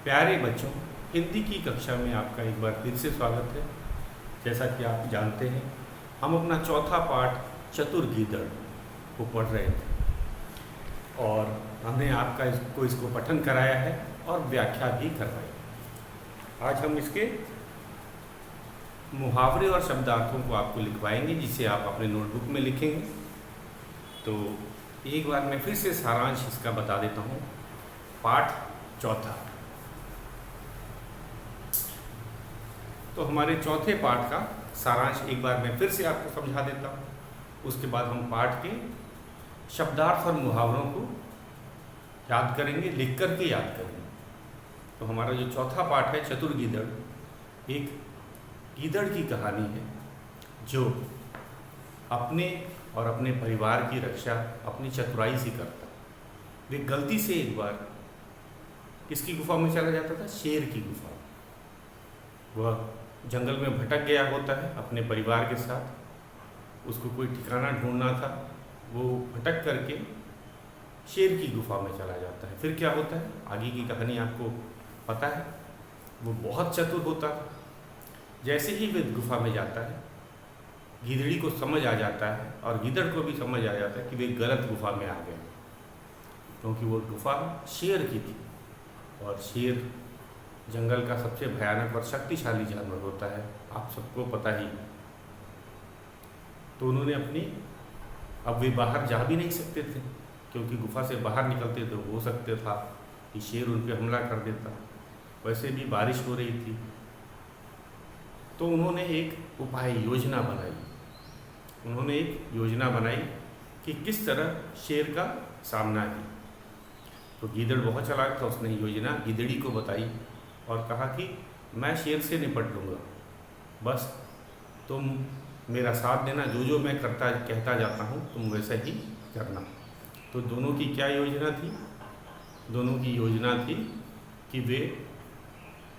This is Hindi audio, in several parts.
प्यारे बच्चों, हिंदी की कक्षा में आपका एक बार फिर से स्वागत है। जैसा कि आप जानते हैं, हम अपना चौथा पाठ चतुर गीदड़ को पढ़ रहे थे और हमने आपका इसको पठन कराया है और व्याख्या भी करवाई। आज हम इसके मुहावरे और शब्दार्थों को आपको लिखवाएंगे, जिसे आप अपने नोटबुक में लिखेंगे। तो एक बार मैं फिर से सारांश इसका बता देता हूँ। पाठ चौथा, तो हमारे चौथे पाठ का सारांश एक बार मैं फिर से आपको समझा देता हूँ। उसके बाद हम पाठ के शब्दार्थ और मुहावरों को याद करेंगे, लिख करके याद करेंगे। तो हमारा जो चौथा पाठ है चतुर गीदड़, एक गीदड़ की कहानी है जो अपने और अपने परिवार की रक्षा अपनी चतुराई से करता। वे गलती से एक बार किसकी गुफा में चला जाता था? शेर की गुफा। वह जंगल में भटक गया होता है अपने परिवार के साथ। उसको कोई ठिकाना ढूंढना था। वो भटक करके शेर की गुफा में चला जाता है। फिर क्या होता है, आगे की कहानी आपको पता है। वो बहुत चतुर होता है। जैसे ही वे गुफा में जाता है, गीदड़ी को समझ आ जाता है और गीदड़ को भी समझ आ जाता है कि वे गलत गुफा में आ गए, क्योंकि वो गुफा शेर की थी और शेर जंगल का सबसे भयानक और शक्तिशाली जानवर होता है, आप सबको पता ही। तो उन्होंने अब वे बाहर जा भी नहीं सकते थे, क्योंकि गुफा से बाहर निकलते तो हो सकते था कि शेर उन पर हमला कर देता। वैसे भी बारिश हो रही थी। तो उन्होंने एक उपाय योजना बनाई। उन्होंने एक योजना बनाई कि किस तरह शेर का सामना की। तो गीदड़ बहुत चालाक था। उसने योजना गीदड़ी को बताई और कहा कि मैं शेर से निपट लूँगा, बस तुम मेरा साथ देना, जो मैं कहता जाता हूँ तुम वैसा ही करना। तो दोनों की क्या योजना थी? दोनों की योजना थी कि वे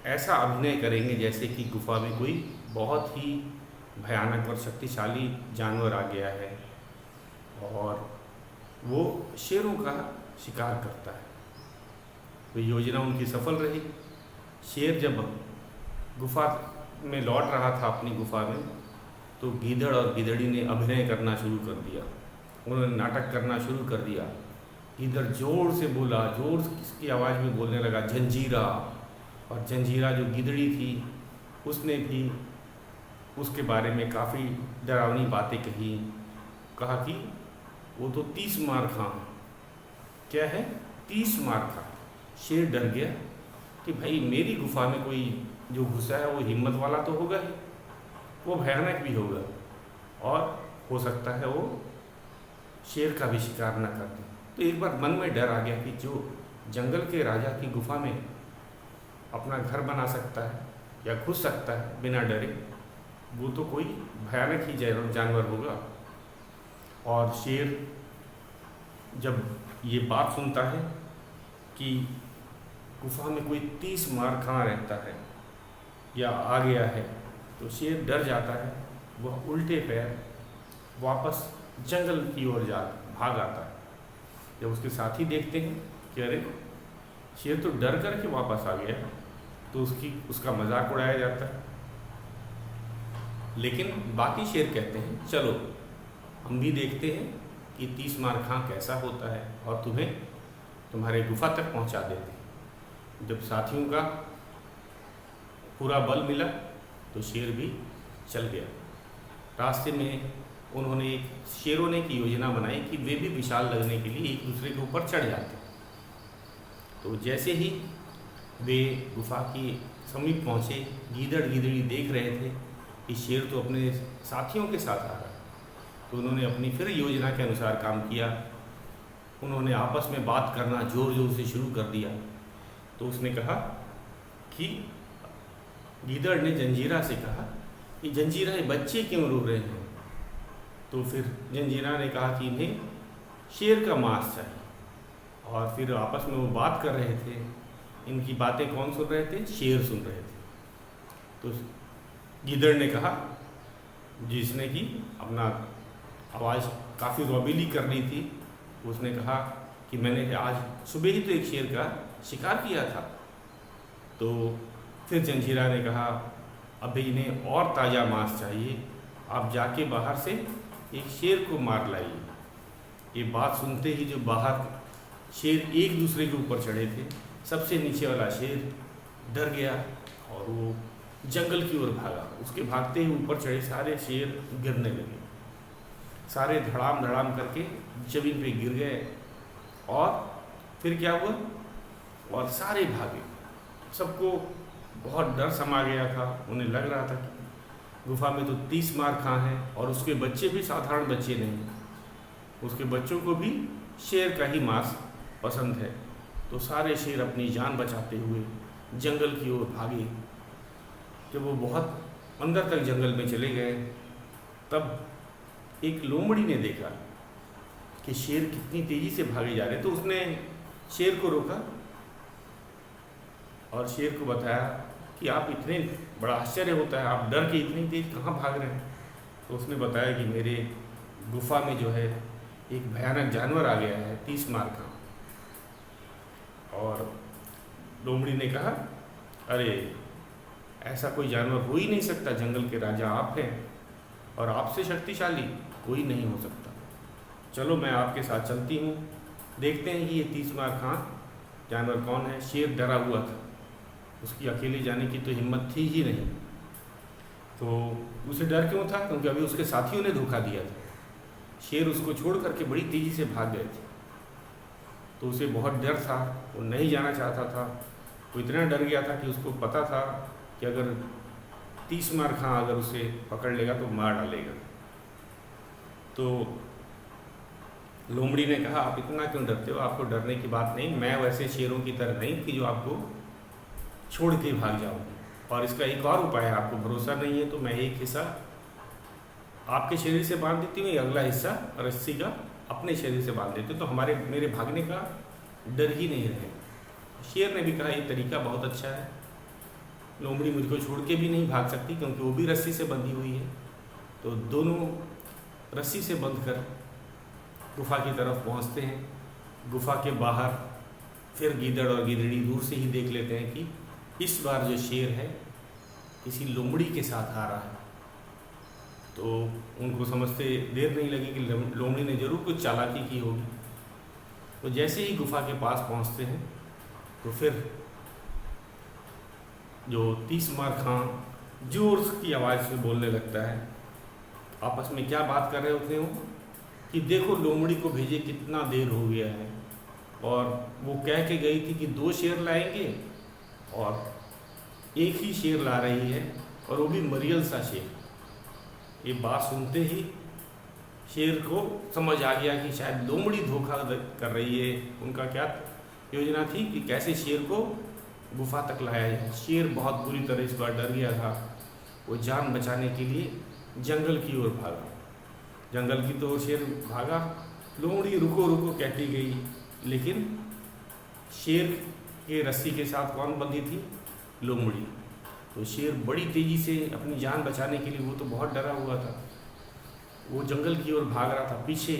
ऐसा अभिनय करेंगे जैसे कि गुफा में कोई बहुत ही भयानक और शक्तिशाली जानवर आ गया है और वो शेरों का शिकार करता है। तो योजना उनकी सफल रही। शेर जब गुफा में लौट रहा था अपनी गुफा में, तो गीदड़ और गीदड़ी ने अभिनय करना शुरू कर दिया। उन्होंने नाटक करना शुरू कर दिया। गीदड़ जोर से बोला, जोर की आवाज़ में बोलने लगा, जंजीरा। और जंजीरा जो गीदड़ी थी, उसने भी उसके बारे में काफ़ी डरावनी बातें कही। कहा कि वो तो 30 मार खा। क्या है? 30 मार खा। शेर डर गया कि भाई मेरी गुफा में कोई जो घुसा है वो हिम्मत वाला तो होगा ही, वो भयानक भी होगा और हो सकता है वो शेर का भी शिकार न कर दे। तो एक बार मन में डर आ गया कि जो जंगल के राजा की गुफा में अपना घर बना सकता है या घुस सकता है बिना डरे, वो तो कोई भयानक ही जानवर होगा। और शेर जब ये बात सुनता है कि गुफा में कोई 30 मार खा रहता है या आ गया है, तो शेर डर जाता है। वह उल्टे पैर वापस जंगल की ओर भाग आता है। जब उसके साथी देखते हैं कि अरे शेर तो डर करके वापस आ गया, तो उसका मजाक उड़ाया जाता है। लेकिन बाकी शेर कहते हैं चलो हम भी देखते हैं कि 30 मार खां कैसा होता है और तुम्हें तुम्हारे गुफा तक पहुंचा देते हैं। जब साथियों का पूरा बल मिला तो शेर भी चल गया। रास्ते में शेरों ने की योजना बनाई कि वे भी विशाल लगने के लिए एक दूसरे के ऊपर चढ़ जाते। तो जैसे ही वे गुफा के समीप पहुँचे, गीदड़ गीदड़ी देख रहे थे कि शेर तो अपने साथियों के साथ आ रहा है। तो उन्होंने अपनी फिर योजना के अनुसार काम किया। उन्होंने आपस में बात करना ज़ोर ज़ोर से शुरू कर दिया। तो उसने कहा कि गीदड़ ने जंजीरा से कहा कि जंजीरा ये बच्चे क्यों रो रहे हैं? तो फिर जंजीरा ने कहा कि इन्हें शेर का मांस चाहिए। और फिर आपस में वो बात कर रहे थे। इनकी बातें कौन सुन रहे थे? शेर सुन रहे थे। तो गीदड़ ने कहा, जिसने कि अपना आवाज़ काफ़ी रौबीली कर रही थी, उसने कहा कि मैंने आज सुबह ही तो एक शेर का शिकार किया था। तो फिर जंजीरा ने कहा अभी इन्हें और ताज़ा मांस चाहिए, आप जाके बाहर से एक शेर को मार लाइए। ये बात सुनते ही जो बाहर शेर एक दूसरे के ऊपर चढ़े थे, सबसे नीचे वाला शेर डर गया और वो जंगल की ओर भागा। उसके भागते ही ऊपर चढ़े सारे शेर गिरने लगे, सारे धड़ाम धड़ाम करके जमीन पे गिर गए। और फिर क्या हुआ, और सारे भागे। सबको बहुत डर समा गया था। उन्हें लग रहा था कि गुफा में तो 30 मार खां हैं और उसके बच्चे भी साधारण बच्चे नहीं, उसके बच्चों को भी शेर का ही मांस पसंद है। तो सारे शेर अपनी जान बचाते हुए जंगल की ओर भागे। जब वो बहुत अंदर तक जंगल में चले गए, तब एक लोमड़ी ने देखा कि शेर कितनी तेज़ी से भागे जा रहे। तो उसने शेर को रोका और शेर को बताया कि आप इतने, बड़ा आश्चर्य होता है, आप डर के इतनी तेज कहाँ भाग रहे हैं। तो उसने बताया कि मेरे गुफा में जो है एक भयानक जानवर आ गया है, 30 मार का। और लोमड़ी ने कहा अरे ऐसा कोई जानवर हो ही नहीं सकता, जंगल के राजा आप हैं और आपसे शक्तिशाली कोई नहीं हो सकता। चलो मैं आपके साथ चलती हूँ, देखते हैं कि ये 30 मार खां जानवर कौन है। शेर डरा हुआ था, उसकी अकेले जाने की तो हिम्मत थी ही नहीं। तो उसे डर क्यों था, क्योंकि अभी उसके साथियों ने धोखा दिया था। शेर उसको छोड़ करके बड़ी तेज़ी से भाग गए थे, तो उसे बहुत डर था, वो नहीं जाना चाहता था। वो इतना डर गया था कि उसको पता था कि अगर 30 मार खां अगर उसे पकड़ लेगा तो मार डालेगा। तो लोमड़ी ने कहा आप इतना क्यों डरते हो, आपको डरने की बात नहीं, मैं वैसे शेरों की तरह नहीं कि जो आपको छोड़ के भाग जाऊँगी। और इसका एक और उपाय है, आपको भरोसा नहीं है तो मैं एक हिस्सा आपके शरीर से बांध देती हूँ, अगला हिस्सा रस्सी का अपने शरीर से बांध देती हूँ, तो मेरे भागने का डर ही नहीं रहे। शेर ने भी कहा ये तरीका बहुत अच्छा है, लोमड़ी मुझको छोड़ के भी नहीं भाग सकती क्योंकि वो भी रस्सी से बंधी हुई है। तो दोनों रस्सी से बंध कर गुफा की तरफ पहुँचते हैं। गुफा के बाहर फिर गीदड़ और गिदड़ी दूर से ही देख लेते हैं कि इस बार जो शेर है किसी लोमड़ी के साथ आ रहा है। तो उनको समझते देर नहीं लगी कि लोमड़ी ने जरूर कुछ चालाकी की होगी। तो जैसे ही गुफा के पास पहुंचते हैं तो फिर जो 30 मार खां जोर की आवाज़ से बोलने लगता है। आपस में क्या बात कर रहे होते हो कि देखो लोमड़ी को भेजे कितना देर हो गया है, और वो कह के गई थी कि 2 शेर लाएंगे और एक ही शेर ला रही है, और वो भी मरियल सा शेर। ये बात सुनते ही शेर को समझ आ गया कि शायद लोमड़ी धोखा कर रही है। उनका क्या योजना थी कि कैसे शेर को गुफा तक लाया जाए। शेर बहुत बुरी तरह इस बार डर गया था। वो जान बचाने के लिए जंगल की ओर भागा। जंगल की तो शेर भागा, लोमड़ी रुको रुको कहती गई, लेकिन शेर के रस्सी के साथ कौन बंधी थी, लोमड़ी। तो शेर बड़ी तेज़ी से अपनी जान बचाने के लिए, वो तो बहुत डरा हुआ था, वो जंगल की ओर भाग रहा था। पीछे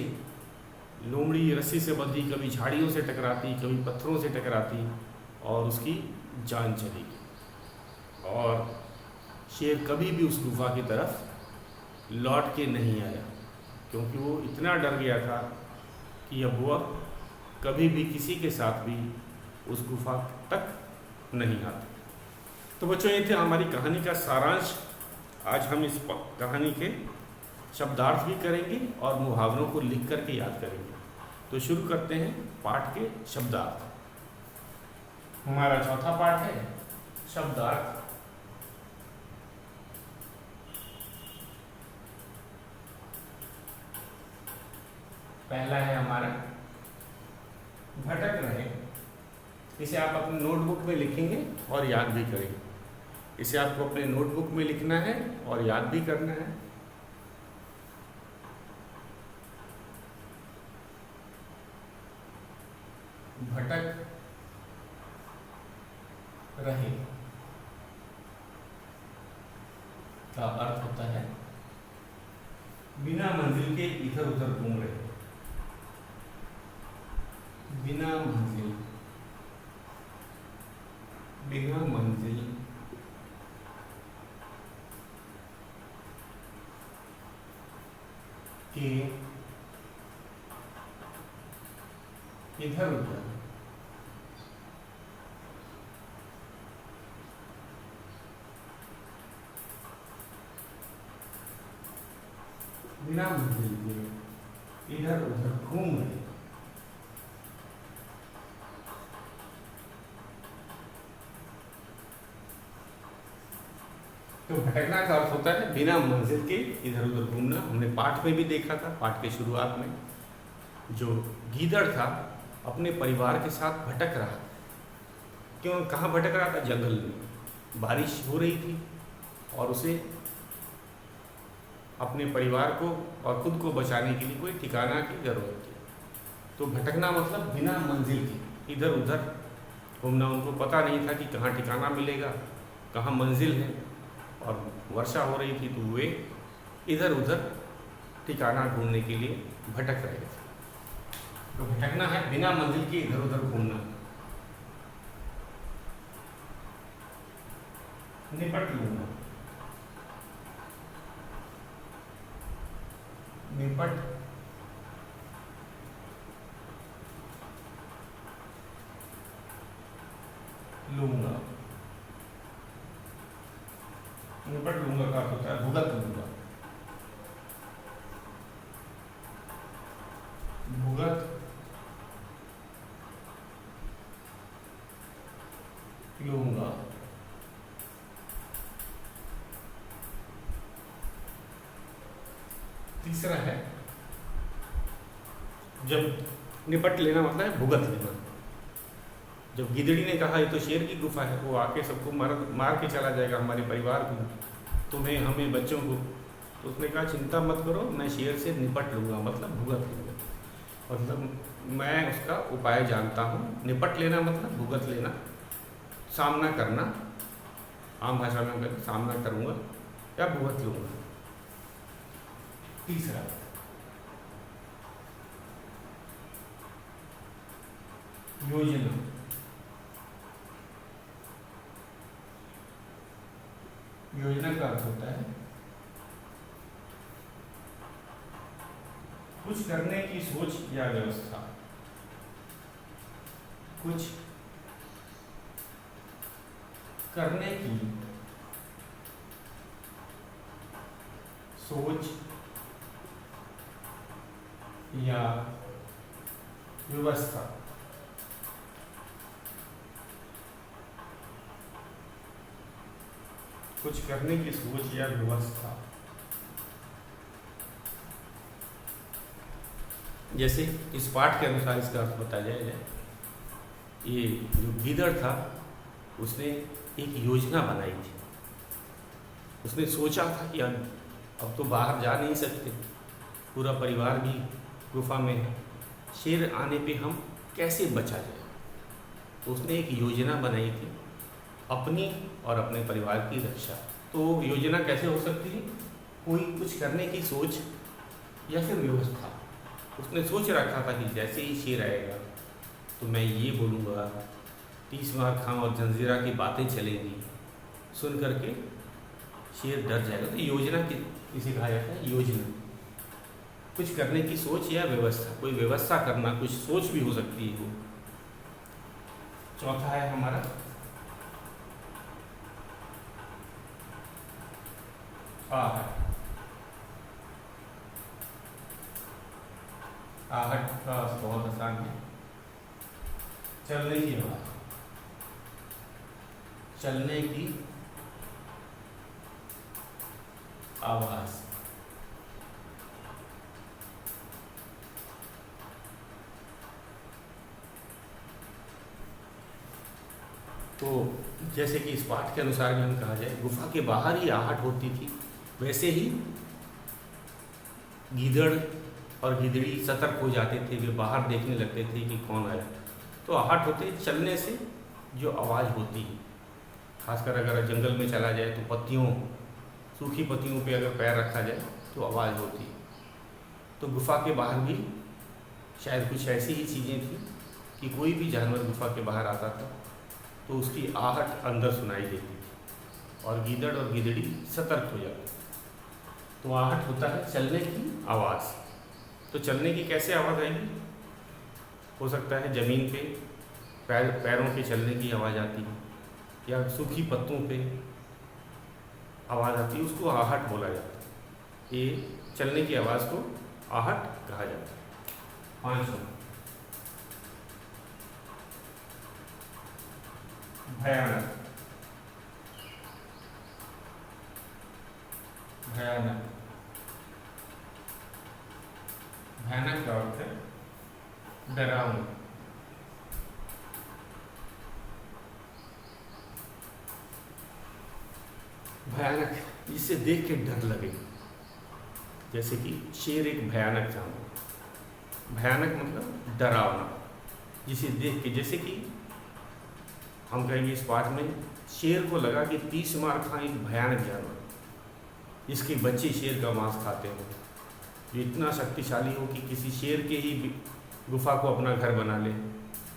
लोमड़ी रस्सी से बंधी कभी झाड़ियों से टकराती, कभी पत्थरों से टकराती, और उसकी जान चली गई। और शेर कभी भी उस गुफा की तरफ लौट के नहीं आया, क्योंकि वो इतना डर गया था कि अब वह कभी भी किसी के साथ भी उस गुफा तक नहीं आता। तो बच्चों, ये थे हमारी कहानी का सारांश। आज हम इस कहानी के शब्दार्थ भी करेंगे और मुहावरों को लिख करके याद करेंगे। तो शुरू करते हैं पाठ के शब्दार्थ। हमारा चौथा पाठ है शब्दार्थ। पहला है हमारा भटक रहे। इसे आप अपने नोटबुक में लिखेंगे और याद भी करेंगे। इसे आपको अपने नोटबुक में लिखना है और याद भी करना है। भटक रहे का अर्थ होता है बिना मंजिल के इधर उधर घूम रहे। बिना मंजिल, बिना मंजिल के इधर उधर बिना मंजिल के इधर उधर घूम रहे। तो भटकना का अर्थ होता है बिना मंजिल के इधर उधर घूमना। हमने पाठ में भी देखा था, पाठ के शुरुआत में, जो गीदड़ था अपने परिवार के साथ भटक रहा। क्यों, कहाँ भटक रहा था? जंगल में। बारिश हो रही थी और उसे अपने परिवार को और खुद को बचाने के लिए कोई ठिकाना की जरूरत थी। तो भटकना मतलब बिना मंजिल के इधर उधर घूमना। उनको पता नहीं था कि कहाँ ठिकाना मिलेगा, कहाँ मंजिल है, और वर्षा हो रही थी तो वे इधर उधर ठिकाना ढूंढने के लिए भटक रहे थे। तो भटकना है बिना मंजिल के इधर उधर घूमना। निपट लूंगा, निपट लूंगा। निपट लूंगा का अर्थ होता है भुगत लूंगा। भुगत लूंगा। तीसरा है, जब निपट लेना मतलब है भुगत लेना। जब गिदड़ी ने कहा ये तो शेर की गुफा है, वो आके सबको मार के चला जाएगा, हमारे परिवार को, तुम्हें, हमें, बच्चों को, तो उसने कहा चिंता मत करो, मैं शेर से निपट लूँगा, मतलब भुगत लूँगा। मतलब मैं उसका उपाय जानता हूँ। निपट लेना मतलब भुगत लेना, सामना करना, आम भाषा में कहते सामना करूँगा या भुगत लूँगा। तीसरा, योजना। योजना का अर्थ होता है कुछ करने की सोच या व्यवस्था। कुछ करने की सोच या व्यवस्था। कुछ करने की सोच या व्यवस्था। जैसे इस पाठ के अनुसार इसका अर्थ बताया जाए, ये जो गीदड़ था उसने एक योजना बनाई थी। उसने सोचा था कि अब तो बाहर जा नहीं सकते, पूरा परिवार भी गुफा में है, शेर आने पे हम कैसे बचा जाए। तो उसने एक योजना बनाई थी अपनी और अपने परिवार की रक्षा। तो योजना कैसे हो सकती है? कोई कुछ करने की सोच या फिर व्यवस्था। उसने सोच रखा था कि जैसे ही शेर आएगा तो मैं ये बोलूँगा, 30 मार खां और जंजीरा की बातें चलेंगी, सुन करके शेर डर जाएगा। तो योजना किसे कहा जाता है? योजना। कुछ करने की सोच या व्यवस्था, कोई व्यवस्था करना, कुछ सोच भी हो सकती है वो। चौथा है हमारा आहट। आहट का बहुत आसान है, चलने की आवाज, चलने की आवाज। तो जैसे कि इस पाठ के अनुसार भी हम कहा जाए, गुफा के बाहर ही आहट होती थी, वैसे ही गीदड़ और गिदड़ी सतर्क हो जाते थे, वे बाहर देखने लगते थे कि कौन आया। तो आहट होते चलने से जो आवाज़ होती है, खासकर अगर जंगल में चला जाए तो पत्तियों, सूखी पत्तियों पे अगर पैर रखा जाए तो आवाज़ होती है। तो गुफा के बाहर भी शायद कुछ ऐसी ही चीज़ें थी कि कोई भी जानवर गुफा के बाहर आता था तो उसकी आहट अंदर सुनाई देती थी और गीदड़ और गिदड़ी सतर्क हो जाते। तो आहट होता है चलने की आवाज़। तो चलने की कैसे आवाज़ आएगी? हो सकता है ज़मीन पे पैरों के चलने की आवाज़ आती है, या सूखी पत्तों पे आवाज़ आती है, उसको आहट बोला जाता है। ये चलने की आवाज़ को आहट कहा जाता है। 5 भयानक। भयानक, भयानक का अर्थ है डरावना। भयानक, जिसे देख के डर लगे। जैसे कि शेर एक भयानक जानवर। भयानक मतलब डरावना, जिसे देख के, जैसे कि हम कहेंगे इस पाठ में शेर को लगा कि 30 मार खां एक भयानक जानवर, जिसके बच्चे शेर का मांस खाते हो, जो इतना शक्तिशाली हो कि किसी शेर के ही गुफा को अपना घर बना ले,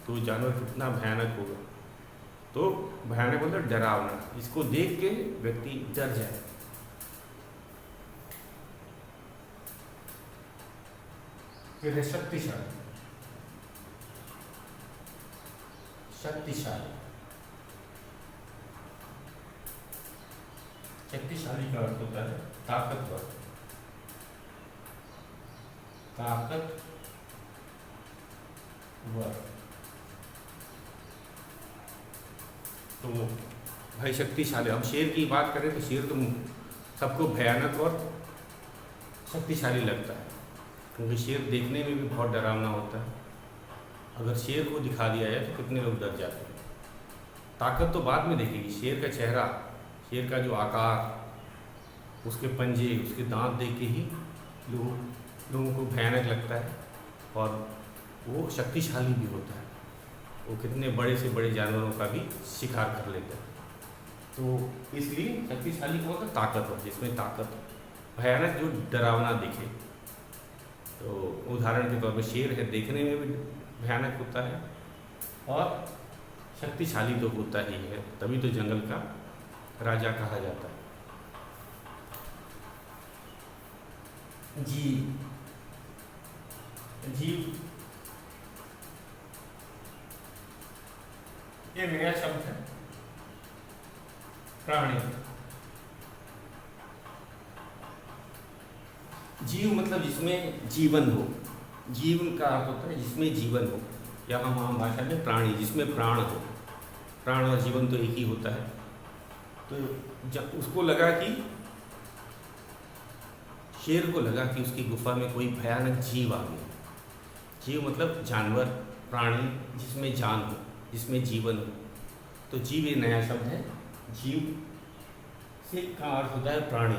तो जानवर कितना भयानक होगा। तो भयानक मतलब डरावना, इसको देख के व्यक्ति डर जाए। फिर है शक्तिशाली। शक्तिशाली, शक्तिशाली का अर्थ होता है ताकतवर। ताकतवर, तो भाई शक्तिशाली। हम शेर की बात करें तो शेर तो सबको भयानक और शक्तिशाली लगता है, क्योंकि शेर देखने में भी बहुत डरावना होता है। अगर शेर को दिखा दिया जाए तो कितने लोग डर जाते हैं। ताकत तो बाद में देखेगी। शेर का चेहरा, शेर का जो आकार, उसके पंजे, उसके दांत देख के ही लोगों को भयानक लगता है, और वो शक्तिशाली भी होता है। वो कितने बड़े से बड़े जानवरों का भी शिकार कर लेता है। तो इसलिए शक्तिशाली को होता है ताकतवर, जिसमें ताकत हो। भयानक जो डरावना दिखे। तो उदाहरण के तौर पर शेर है, देखने में भी भयानक होता है और शक्तिशाली तो होता ही है, तभी तो जंगल का राजा कहा जाता है। जीव। जीव ये नया शब्द है। प्राणी। जीव मतलब जिसमें जीवन हो। जीवन का अर्थ होता है जिसमें जीवन हो, या हम आम भाषा में प्राणी, जिसमें प्राण हो। प्राण और जीवन तो एक ही होता है। तो जब उसको लगा कि, शेर को लगा कि उसकी गुफा में कोई भयानक जीव आ गया। जीव मतलब जानवर, प्राणी, जिसमें जान हो, जिसमें जीवन हो। तो जीव ये नया शब्द है। जीव से का अर्थ होता है प्राणी।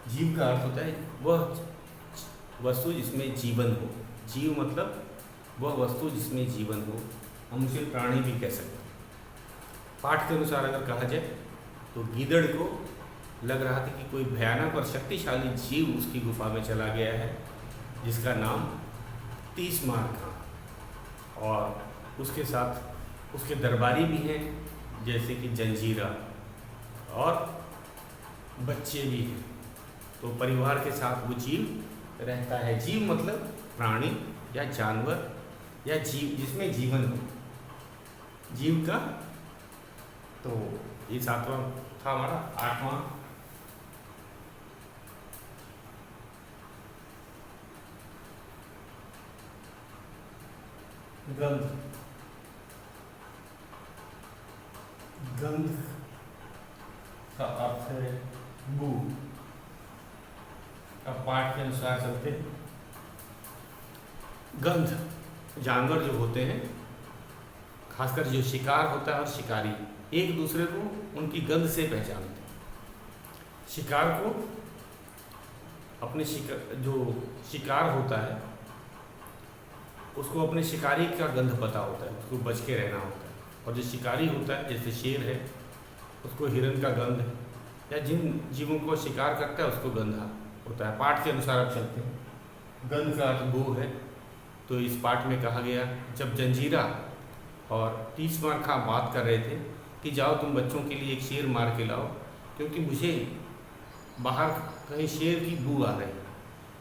जीव का अर्थ होता है वह वस्तु जिसमें जीवन हो। जीव मतलब वह वस्तु जिसमें जीवन हो, हम उसे प्राणी भी कह सकते हैं। पाठ के अनुसार अगर कहा जाए तो गीदड़ को लग रहा था कि कोई भयानक और शक्तिशाली जीव उसकी गुफा में चला गया है, जिसका नाम 30 मार खां, और उसके साथ उसके दरबारी भी हैं, जैसे कि जंजीरा, और बच्चे भी हैं। तो परिवार के साथ वो जीव रहता है। जीव मतलब प्राणी या जानवर या जीव जिसमें जीवन हो। जीव का तो ये 7वां था हमारा। 8वां गंध। गंध का अर्थ है बू। अब पाठ के अनुसार चलते हैं। गंध, जानवर जो होते हैं, खासकर जो शिकार होता है और शिकारी, एक दूसरे को उनकी गंध से पहचानते हैं। शिकार को अपने जो शिकार होता है उसको अपने शिकारी का गंध पता होता है, उसको बच के रहना होता है। और जो शिकारी होता है, जैसे शेर है, उसको हिरन का गंध, या जिन जीवों को शिकार करता है उसको गंध होता है। पाठ के अनुसार आप चलते हैं। गंध का अर्थ बू है। तो इस पाठ में कहा गया, जब जंजीरा और 30 मार खा बात कर रहे थे कि जाओ तुम बच्चों के लिए एक शेर मार के लाओ, क्योंकि मुझे बाहर कहीं शेर की बू आ रही है।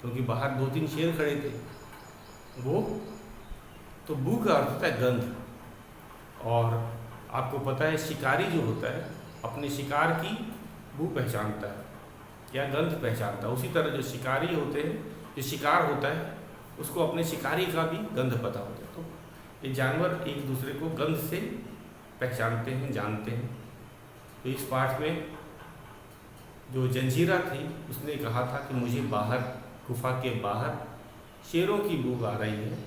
क्योंकि बाहर 2-3 शेर खड़े थे, वो तो बू का अर्थ होता है गंध। और आपको पता है शिकारी जो होता है अपने शिकार की बू पहचानता है या गंध पहचानता है। उसी तरह जो शिकारी होते हैं, जो शिकार होता है उसको अपने शिकारी का भी गंध पता होता है। तो ये जानवर एक दूसरे को गंध से पहचानते हैं, जानते हैं। तो इस पाठ में जो जंजीरा थी उसने कहा था कि मुझे बाहर, गुफा के बाहर शेरों की भूख आ रही है,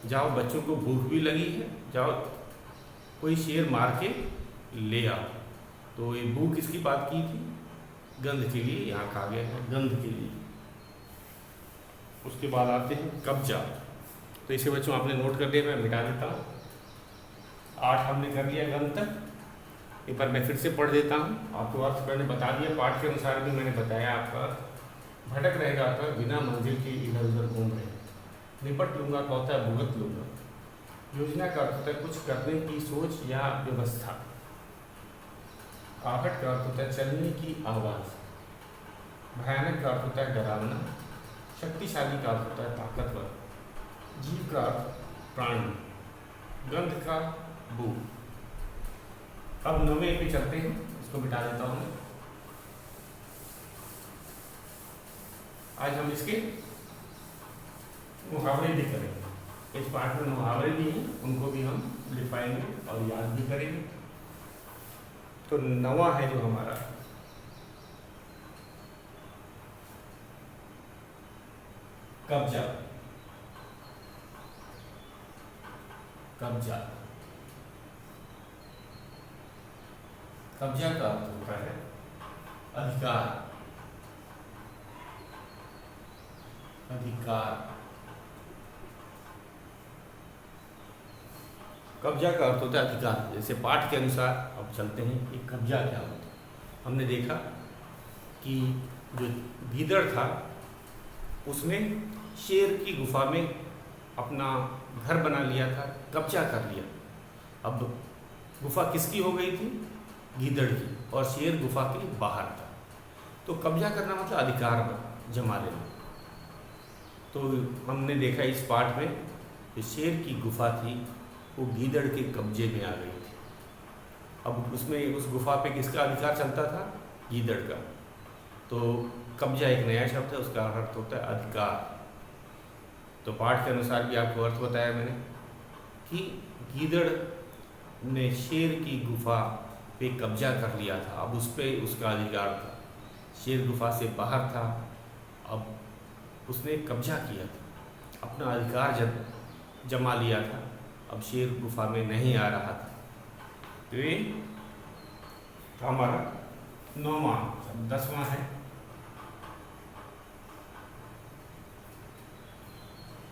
जाओ बच्चों को भूख भी लगी है, जाओ कोई शेर मार के ले आओ। तो ये भूख किसकी बात की थी? गंध के लिए यहाँ कहा गया है, गंध के लिए। उसके बाद आते हैं कब्जा। तो इसे बच्चों आपने नोट कर लिया, मैं मिटा देता हूँ। 8 हमने कर लिया गंध तक। एक बार मैं फिर से पढ़ देता हूँ। आपको अर्थ मैंने बता दिया, पाठ के अनुसार भी मैंने बताया। आपका भटक रहेगा आपका, बिना मंजिल के इधर उधर घूम रहे। निपट लूँगा का होता है भुगत लूँगा। योजना का अर्थ होता है कुछ करने की सोच या व्यवस्था। आहट का अर्थ होता है चलने की आवाज़। भयानक का अर्थ होता है डरावना। शक्तिशाली का अर्थ होता है ताकतवर। जीव का अर्थ प्राणी। गंध का बू। अब 9वें पे चलते हैं, इसको मिटा देता हूँ मैं। आज हम इसके मुहावरे भी करेंगे। इस पाठ में मुहावरे भी हैं, उनको भी हम लिखाएंगे और याद भी करेंगे। तो 9वां है जो हमारा कब्जा। कब्जा, कब्जा का अर्थ होता है अधिकार। अधिकार। कब्जा का अर्थ होता है अधिकार। जैसे पाठ के अनुसार अब चलते हैं कि कब्जा क्या होता है। हमने देखा कि जो गीदड़ था उसने शेर की गुफा में अपना घर बना लिया था, कब्जा कर लिया। अब गुफा किसकी हो गई थी? गीदड़ की, और शेर गुफा के बाहर था। तो कब्जा करना मतलब अधिकार जमा लेना। तो हमने देखा इस पाठ में कि शेर की गुफा थी, वो गीदड़ के कब्जे में आ गई थी। अब उसमें उस गुफा पे किसका अधिकार चलता था? गीदड़ का। तो कब्जा एक नया शब्द है, उसका अर्थ होता है अधिकार। तो पाठ के अनुसार भी आपको अर्थ बताया मैंने कि गीदड़ ने शेर की गुफा पे कब्जा कर लिया था। अब उस पर उसका अधिकार था। शेर गुफा से बाहर था, अब उसने कब्जा किया था, अपना अधिकार जमा लिया था। अब शेर गुफा में नहीं आ रहा था। तो ये हमारा 9वां। 10वां है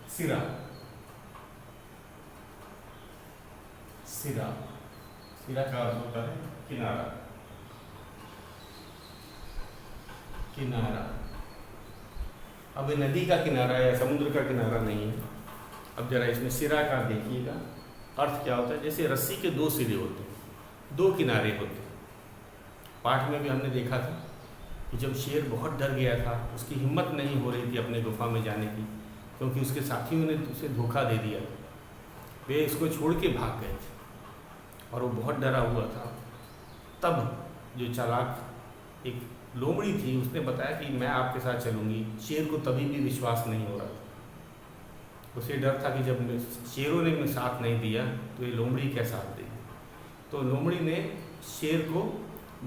सिरा। सिरा, सिरा का अर्थ होता है किनारा। किनारा। अब ये नदी का किनारा या समुद्र का किनारा नहीं है। अब जरा इसमें सिरा का देखिएगा अर्थ क्या होता है। जैसे रस्सी के 2 सिरे होते हैं, 2 किनारे होते हैं। पाठ में भी हमने देखा था कि जब शेर बहुत डर गया था, उसकी हिम्मत नहीं हो रही थी अपने गुफा में जाने की, क्योंकि उसके साथियों ने उसे धोखा दे दिया। वे इसको छोड़ के भाग गए थे और वो बहुत डरा हुआ था। तब जो चालाक एक लोमड़ी थी उसने बताया कि मैं आपके साथ चलूँगी। शेर को तभी भी विश्वास नहीं हो रहा था। उसे डर था कि जब शेरों ने साथ नहीं दिया तो ये लोमड़ी क्या साथ देगी। तो लोमड़ी ने शेर को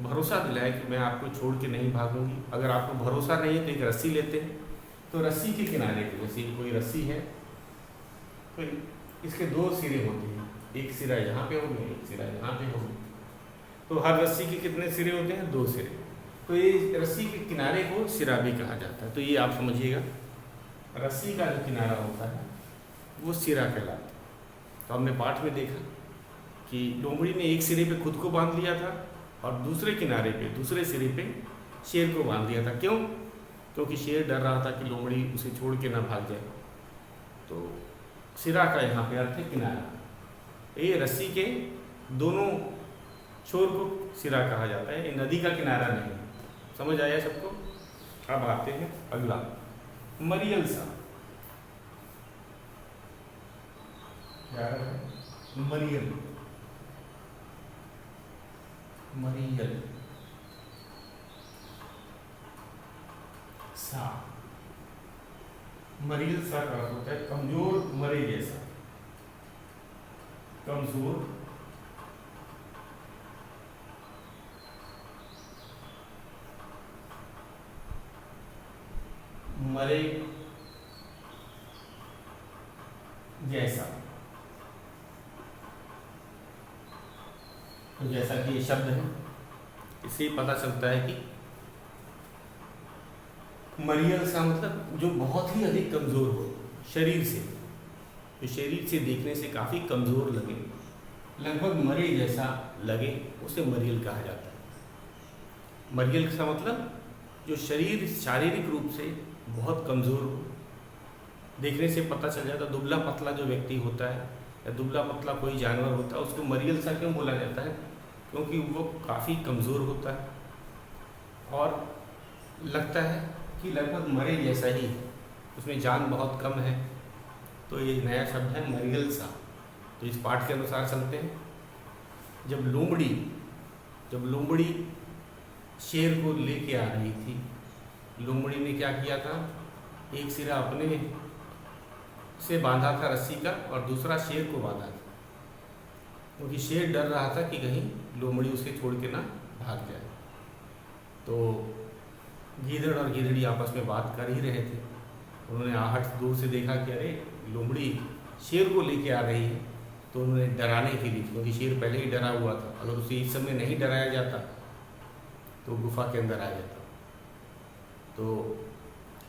भरोसा दिलाया कि मैं आपको छोड़ के नहीं भागूंगी। अगर आपको भरोसा नहीं है तो एक रस्सी लेते हैं। तो रस्सी के किनारे पे, जैसे कोई रस्सी है तो इसके 2 सिरे होते हैं, एक सिरा यहाँ पे होगा, एक सिरा यहाँ पे होगा। तो हर रस्सी के कितने सिरे होते हैं? 2 सिरे। तो ये रस्सी के किनारे को सिरा भी कहा जाता है। तो ये आप समझिएगा, रस्सी का जो किनारा होता है वो सिरा कहलाता है। तो हमने पाठ में देखा कि लोमड़ी ने एक सिरे पे खुद को बांध लिया था और दूसरे किनारे पे, दूसरे सिरे पे शेर को बांध दिया था। क्यों? क्योंकि शेर डर रहा था कि लोमड़ी उसे छोड़ के ना भाग जाए। तो सिरा का यहाँ पे अर्थ है किनारा। ये रस्सी के दोनों छोर को सिरा कहा जाता है, ये नदी का किनारा नहीं। समझ आया सबको? अब आते हैं अगला, मरियल सा। क्या है? मरियल, मरियल सा। मरियल सा का अर्थ होता है कमजोर, मरे जैसा, कमजोर, मरे जैसा। तो जैसा कि ये शब्द है, इससे पता चलता है कि मरियल सा मतलब जो बहुत ही अधिक कमज़ोर हो शरीर से, जो शरीर से देखने से काफ़ी कमज़ोर लगे, लगभग मरे जैसा लगे, उसे मरियल कहा जाता है। मरियल का मतलब जो शरीर शारीरिक रूप से बहुत कमज़ोर हो, देखने से पता चल जाता, दुबला पतला जो व्यक्ति होता है या दुबला पतला कोई जानवर होता है, उसको मरियल सा क्यों बोला जाता है? क्योंकि वो काफ़ी कमज़ोर होता है और लगता है कि लगभग मरे जैसा ही, उसमें जान बहुत कम है। तो ये नया शब्द है मरियल सा। तो इस पाठ के अनुसार चलते हैं। जब लोमड़ी शेर को लेके आ रही थी, लोमड़ी ने क्या किया था, एक सिरा अपने से बांधा था रस्सी का और दूसरा शेर को बांधा था, क्योंकि शेर डर रहा था कि कहीं लोमड़ी उसे छोड़ के ना भाग जाए। तो गीदड़ और गीदड़ी आपस में बात कर ही रहे थे। उन्होंने आहट दूर से देखा कि अरे लोमड़ी शेर को लेके आ रही है, तो उन्होंने डराने के लिए, क्योंकि शेर पहले ही डरा हुआ था, अगर उसे इस समय नहीं डराया जाता तो गुफा के अंदर आ जाता। तो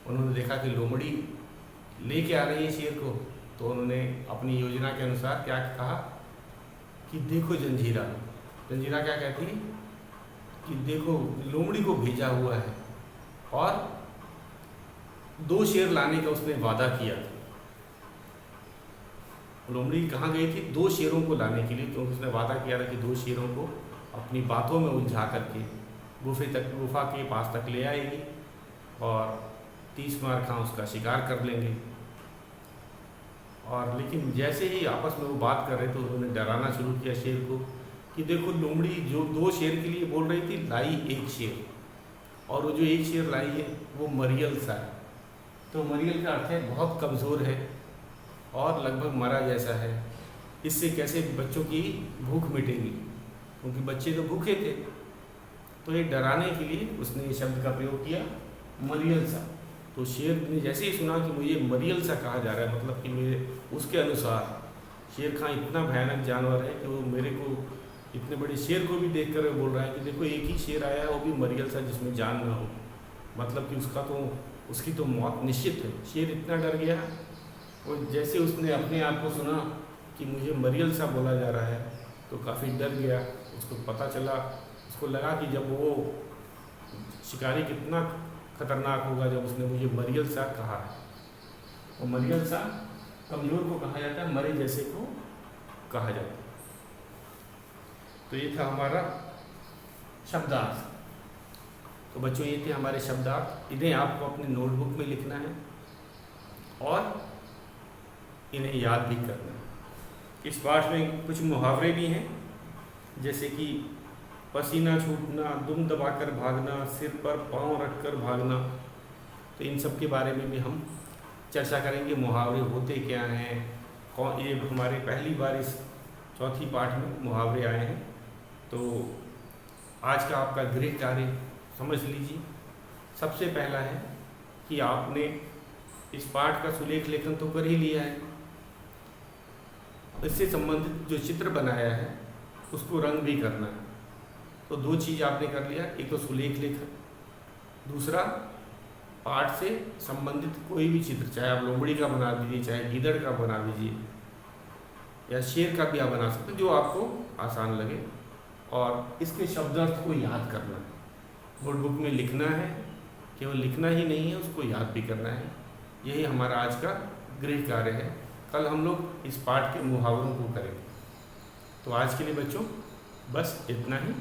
उन्होंने देखा कि लोमड़ी लेके आ रही है शेर को, तो उन्होंने अपनी योजना के अनुसार क्या कहा कि देखो जंजीरा। जंजीरा क्या कहती है कि देखो लोमड़ी को भेजा हुआ है और 2 शेर लाने का उसने वादा किया था। लोमड़ी कहाँ गई थी? 2 शेरों को लाने के लिए, क्योंकि उसने वादा किया था कि 2 शेरों को अपनी बातों में उलझा करके गुफा के पास तक ले आएगी और 30 मार खां उसका शिकार कर लेंगे। और लेकिन जैसे ही आपस में वो बात कर रहे थे, उन्होंने डराना शुरू किया शेर को कि देखो लोमड़ी जो 2 शेर के लिए बोल रही थी, लाई 1 शेर, और वो जो 1 शेर लाई है वो मरियल सा है। तो मरियल का अर्थ है बहुत कमज़ोर है और लगभग मरा जैसा है। इससे कैसे बच्चों की भूख मिटेगी, क्योंकि बच्चे तो भूखे थे। तो ये डराने के लिए उसने ये शब्द का प्रयोग किया, मरियल सा। तो शेर ने जैसे ही सुना कि मुझे मरियल सा कहा जा रहा है, मतलब कि मेरे उसके अनुसार शेर खां इतना भयानक जानवर है कि वो मेरे को, इतने बड़े शेर को भी देख कर बोल रहा है कि देखो एक ही शेर आया है, वो भी मरियल सा, जिसमें जान ना हो, मतलब कि उसकी तो मौत निश्चित है। शेर इतना डर गया और जैसे उसने अपने आप को सुना कि मुझे मरियल सा बोला जा रहा है, तो काफ़ी डर गया। उसको पता चला, उसको लगा कि जब वो शिकारी कितना खतरनाक होगा जब उसने मुझे मरियल सा कहा है। और मरियल सा कमज़ोर को कहा जाता है, मरे जैसे को कहा जाता है। तो ये था हमारा शब्दार्थ। तो बच्चों ये थे हमारे शब्दार्थ। इन्हें आपको अपने नोटबुक में लिखना है और इन्हें याद भी करना है। इस पाठ में कुछ मुहावरे भी हैं, जैसे कि पसीना छूटना, दुम दबाकर भागना, सिर पर पाँव रखकर भागना। तो इन सब के बारे में भी हम चर्चा करेंगे। मुहावरे होते क्या हैं, कौन, ये हमारे पहली बार इस चौथी पाठ में मुहावरे आए हैं। तो आज का आपका गृह कार्य समझ लीजिए। सबसे पहला है कि आपने इस पाठ का सुलेख लेखन तो कर ही लिया है, इससे संबंधित जो चित्र बनाया है उसको रंग भी करना है। तो 2 चीज़ आपने कर लिया, एक तो सुलेख लेखन, दूसरा पाठ से संबंधित कोई भी चित्र, चाहे आप लोमड़ी का बना दीजिए, चाहे गीदड़ का बना दीजिए, या शेर का भी आप बना सकते हैं, जो आपको आसान लगे। और इसके शब्दार्थ को याद करना है, नोटबुक में लिखना है, केवल लिखना ही नहीं है, उसको याद भी करना है। यही हमारा आज का गृह कार्य है। कल हम लोग इस पाठ के मुहावरों को करेंगे। तो आज के लिए बच्चों बस इतना ही।